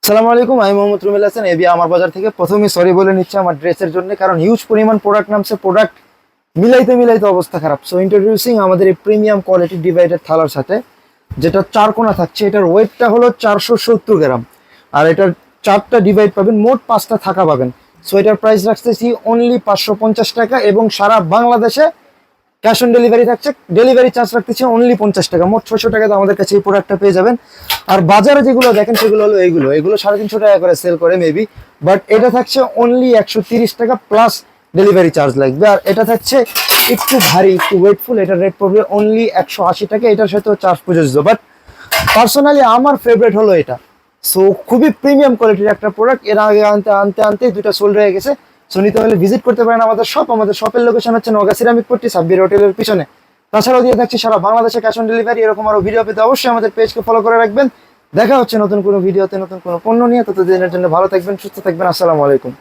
আসসালামু আলাইকুম, আমি মোহাম্মদ রুমেল হাসান এবি আমার বাজার থেকে। প্রথমেই সরি বলে নিচ্ছি আমার ড্রেসের জন্য, কারণ হিউজ পরিমাণ প্রোডাক্ট নামছে, প্রোডাক্ট মিলাইতে মিলাইতে অবস্থা খারাপ। সো ইন্ট্রোডিউসিং আমাদের এই প্রিমিয়াম কোয়ালিটি ডিভাইডার থালার সাথে, যেটা চার কোণা থাকছে। এটার ওয়েটটা হলো 470 গ্রাম, আর এটার চারটা ডিভাইড পাবেন, মোট পাঁচটা থাকা পাবেন। সো এটার প্রাইস রাখতেছি অনলি 550 টাকা, এবং সারা বাংলাদেশে ক্যাশ অন ডেলিভারি থাকছে। ডেলিভারি চার্জ রাখতেছি অনলি 50 টাকা, মোট 600 টাকাতে আমাদের কাছে এই প্রোডাক্টটা পেয়ে যাবেন। আর বাজারে যেগুলো দেখেন সেগুলো হলো এগুলো 350 টাকা করে সেল করে মেবি, বাট এটা থাকছে অনলি 130 টাকা প্লাস ডেলিভারি চার্জ লাগবে। আর এটা থাকছে একটু ভারী, একটু ওয়েটফুল, এটার রেট পড়বে অনলি 180 টাকা। এটার সাথেও চার্জ প্রযোজ্য, বাট পার্সোনালি আমার ফেভারিট হলো এটা। সো খুবই প্রিমিয়াম কোয়ালিটির একটা প্রোডাক্ট। এর আগে আনতে আনতে আনতে দুইটা সোল্ড হয়ে গেছে। সো নিতে হলে ভিজিট করতে পারেন আমাদের শপ। আমাদের শপের লোকেশন হচ্ছে নওগাঁ সিরামিক পট্টি, সাব্বির হোটেলের পিছনে। তাছাড়াও দিয়ে থাকছে সারা বাংলাদেশে ক্যাশ অন ডেলিভারি। এরকম আরো ভিডিও পেতে অবশ্যই আমাদের পেজকে ফলো করে রাখবেন। দেখা হচ্ছে নতুন কোনো ভিডিওতে, নতুন কোনো পণ্য নিয়ে। ততদিনের জন্য ভালো থাকবেন, সুস্থ থাকবেন। আসসালামু আলাইকুম।